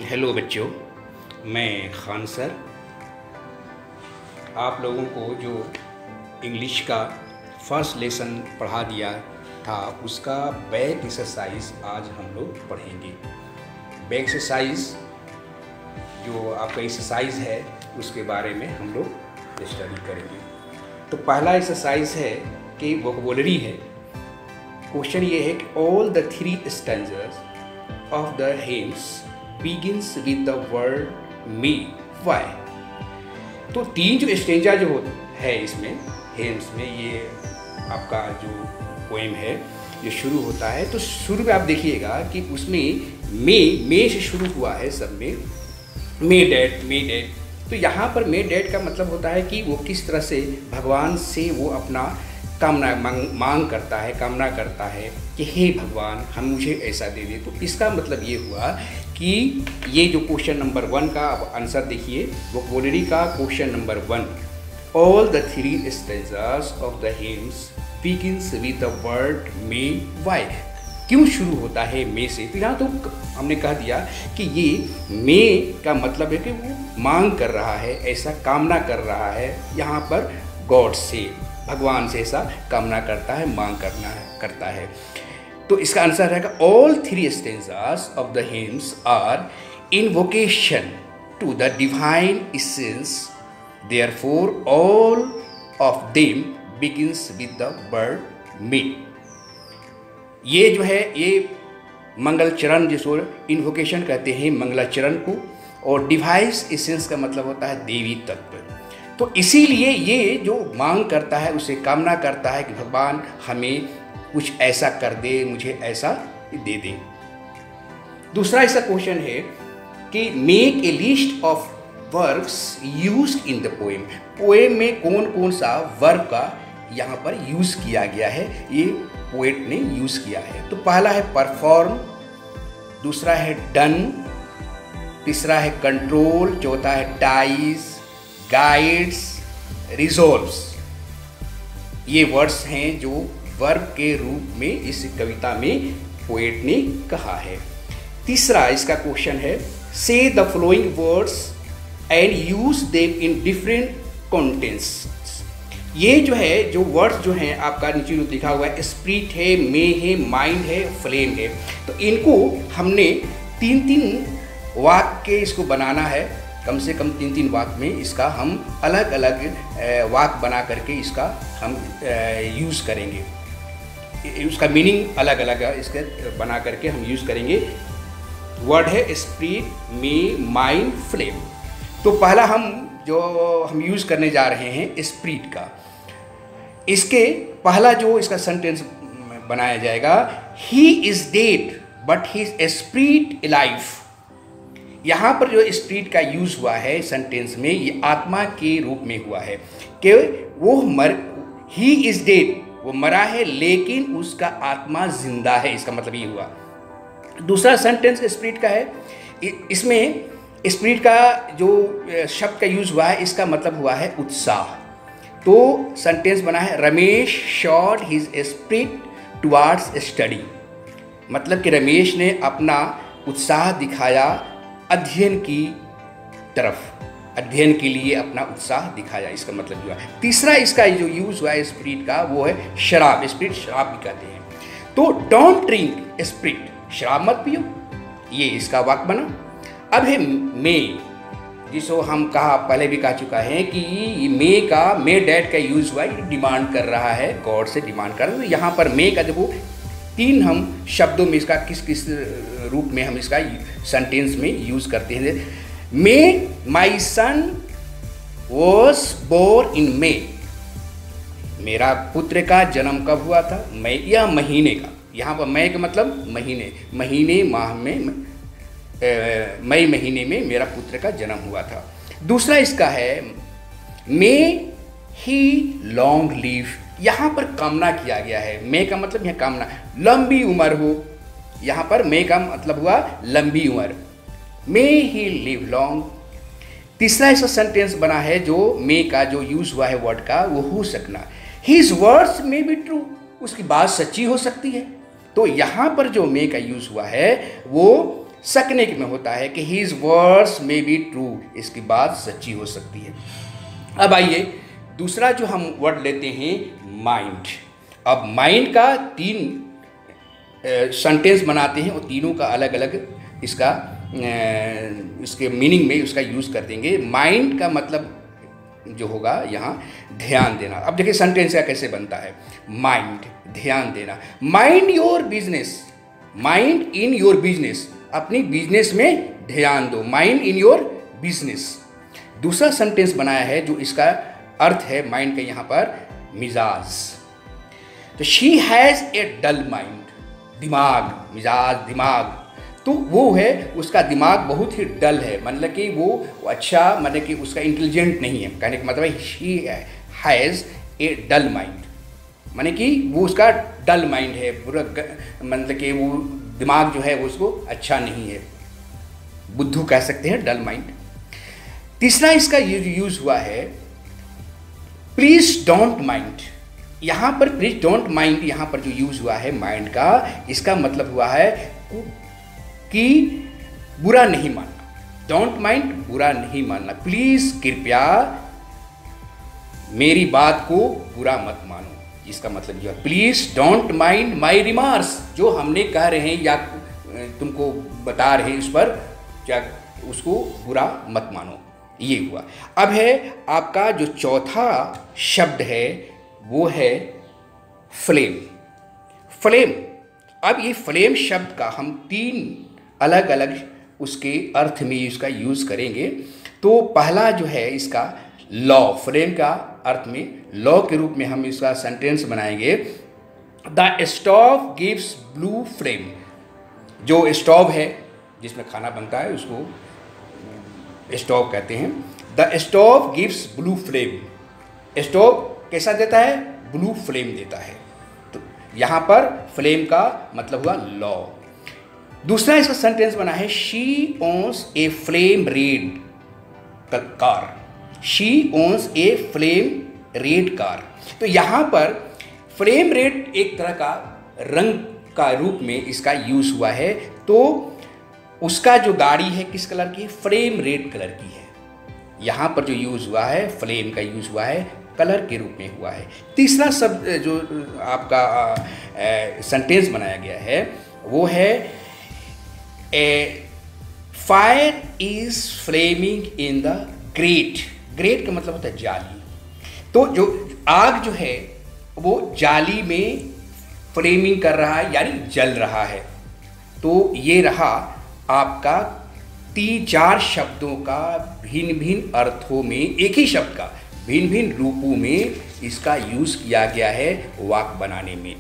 Hello बच्चों, मैं Khan sir आप लोगों को जो इंग्लिश का फर्स्ट लेसन पढ़ा दिया था उसका बैक एक्सरसाइज आज हम लोग पढ़ेंगे। बैक एक्सरसाइज जो आपका एक्सरसाइज है उसके बारे में हम लोग स्टडी करेंगे। तो पहला एक्सरसाइज है कि वोकैबुलरी है। क्वेश्चन ये है कि all the three stanzas of the hymns begins with the word me, why? तो तीन जो स्टेंजा जो है इसमें हेम्स में, ये आपका जो पोएम है ये शुरू होता है। तो शुरू में आप देखिएगा कि उसमें मे से शुरू हुआ है, सब में मे डैड। तो यहाँ पर मे डैड का मतलब होता है कि वो किस तरह से भगवान से वो अपना कामना मांग करता है, कामना करता है कि हे भगवान हम मुझे ऐसा दे दे। तो इसका मतलब ये हुआ कि ये जो क्वेश्चन नंबर 1 का अब आंसर देखिए, वोकैबुलरी का question number 1, all the three stanzas of the hymns begins with the word may, why? क्यों शुरू होता है मे से? तो यहाँ तो हमने कह दिया कि ये मे का मतलब है कि वो मांग कर रहा है, ऐसा कामना कर रहा है, यहाँ पर गॉड से, भगवान से ऐसा कामना करता है, मांग करता है। तो इसका आंसर रहेगा all three stanzas of the hymns are invocation to the divine essence, therefore all of them begins with the word may. ये जो है ये मंगलचरण जिसको इन्वोकेशन कहते हैं, मंगलाचरण को, और डिवाइस एसेंस का मतलब होता है देवी तत्व। तो इसीलिए ये जो मांग करता है, उसे कामना करता है कि भगवान हमें कुछ ऐसा कर दे, मुझे ऐसा दे दे। दूसरा ऐसा क्वेश्चन है कि make a list of verbs used in the poem. Poem में कौन कौन सा वर्ब का यहाँ पर यूज किया गया है, ये पोएट ने यूज किया है। तो पहला है परफॉर्म, दूसरा है डन, तीसरा है कंट्रोल, चौथा है टाइज, गाइड्स, रिजोल्व्स। ये वर्ड्स हैं जो वर्ब के रूप में इस कविता में पोएट ने कहा है। तीसरा इसका क्वेश्चन है से the following words and use them in different contexts. ये जो है जो वर्ड्स जो हैं आपका नीचे जो लिखा हुआ है, स्पिरिट है, मे है, माइंड है, फ्लेम है। तो इनको हमने 3-3 वाक्य इसको बनाना है, कम से कम 3-3 वाक्य में इसका हम अलग अलग वाक्य बना करके इसका हम यूज़ करेंगे। उसका मीनिंग अलग अलग है, इसके बना करके हम यूज़ करेंगे। वर्ड है स्पिरिट, मे, माइंड, फ्लेम। तो पहला हम यूज़ करने जा रहे हैं स्पिरिट का। इसके पहला जो इसका सेंटेंस बनाया जाएगा, he is dead but his spirit alive. यहाँ पर जो स्पिरिट का यूज हुआ है सेंटेंस में, ये आत्मा के रूप में हुआ है कि वो ही इज डेड, वो मरा है लेकिन उसका आत्मा जिंदा है, इसका मतलब ये हुआ। दूसरा सेंटेंस स्पिरिट का है, इसमें स्पिरिट का जो शब्द का यूज हुआ है इसका मतलब हुआ है उत्साह। तो सेंटेंस बना है Ramesh shot his spirit towards study. मतलब कि रमेश ने अपना उत्साह दिखाया अध्ययन की तरफ, अध्ययन के लिए अपना उत्साह दिखाया, इसका मतलब हुआ। तीसरा इसका जो यूज हुआ है स्पिरिट का वो है शराब। स्पिरिट शराब भी कहते हैं। तो डोंट ड्रिंक स्पिरिट, शराब मत पियो, ये इसका वाक्य बना। अब है मे, जिसको हम पहले भी कह चुका है कि मे डैड का यूज हुआ, डिमांड कर रहा है, गॉड से डिमांड कर रहा है। यहाँ पर मे का देखो 3 हम शब्दों में इसका किस किस रूप में हम इसका सेंटेंस में यूज करते हैं। मे माई सन वॉज बोर्न इन मे, मेरा पुत्र का जन्म कब हुआ था? मई या महीने का। यहाँ पर मई का मतलब महीने माह में, मई महीने में मेरा पुत्र का जन्म हुआ था। दूसरा इसका है मे ही लॉन्ग लिव। यहाँ पर कामना किया गया है, मे का मतलब यहाँ कामना, लंबी उम्र हो। यहाँ पर मे का मतलब हुआ लंबी उम्र, मे ही लिव लॉन्ग। तीसरा ऐसा सेंटेंस बना है जो मे का जो यूज हुआ है वर्ड का, वो हो सकना, his words may be true, उसकी बात सच्ची हो सकती है। तो यहाँ पर जो मे का यूज हुआ है वो सकने में होता है कि his words may be true, इसकी बात सच्ची हो सकती है। अब आइए दूसरा जो हम वर्ड लेते हैं माइंड। अब माइंड का 3 सेंटेंस बनाते हैं और तीनों का अलग अलग इसके मीनिंग में उसका यूज़ कर देंगे। माइंड का मतलब जो होगा यहाँ ध्यान देना। अब देखिए सेंटेंस का कैसे बनता है। माइंड ध्यान देना, mind your business, mind in your business, अपनी बिजनेस में ध्यान दो, माइंड इन योर बिजनेस। दूसरा सेंटेंस बनाया है जो इसका अर्थ है माइंड का यहाँ पर मिजाज। तो she has a dull mind, दिमाग, मिजाज, दिमाग, तो वो है उसका दिमाग बहुत ही डल है, मतलब कि वो अच्छा, मतलब कि उसका इंटेलिजेंट नहीं है। कहने का मतलब है she has a dull mind, माने कि वो उसका डल माइंड है, पूरा मतलब कि वो दिमाग जो है वो उसको अच्छा नहीं है, बुद्धू कह सकते हैं, डल माइंड। तीसरा इसका यूज हुआ है प्लीज डोंट माइंड। यहाँ पर प्लीज डोंट माइंड यहाँ पर जो यूज हुआ है माइंड का, इसका मतलब हुआ है कि बुरा नहीं मानना। डोंट माइंड, बुरा नहीं मानना। प्लीज, कृपया मेरी बात को बुरा मत मानो, इसका मतलब यह। Please don't mind my remarks, जो हमने कह रहे हैं या तुमको बता रहे हैं उस पर क्या उसको बुरा मत मानो, ये हुआ। अब है आपका जो चौथा शब्द है वो है फ्लेम। फ्लेम, अब ये फ्लेम शब्द का हम 3 अलग अलग उसके अर्थ में इसका यूज़ करेंगे। तो पहला जो है इसका लॉ, फ्लेम का अर्थ में लॉ के रूप में हम इसका सेंटेंस बनाएंगे। The stove gives blue flame, जो स्टोव है जिसमें खाना बनता है उसको स्टोव कहते हैं। The stove gives blue flame, stove कैसा देता है, ब्लू फ्लेम देता है। तो यहाँ पर फ्लेम का मतलब हुआ लॉ। दूसरा इसका सेंटेंस बना है she owns a flame red car, she owns a flame red car. तो यहाँ पर फ्लेम रेड एक तरह का रंग का रूप में इसका यूज हुआ है। तो उसका जो गाड़ी है किस कलर की है, फ्लेम रेड कलर की है। यहाँ पर जो यूज हुआ है फ्लेम का यूज हुआ है कलर के रूप में हुआ है। तीसरा शब्द जो आपका सेंटेंस बनाया गया है वो है fire is flaming in the grate. Grate का मतलब होता है जाली। तो जो आग जो है वो जाली में फ्लेमिंग कर रहा है, यानी जल रहा है। तो ये रहा आपका 3-4 शब्दों का भिन्न भिन्न अर्थों में, एक ही शब्द का भिन्न भिन्न रूपों में इसका यूज़ किया गया है वाक्य बनाने में।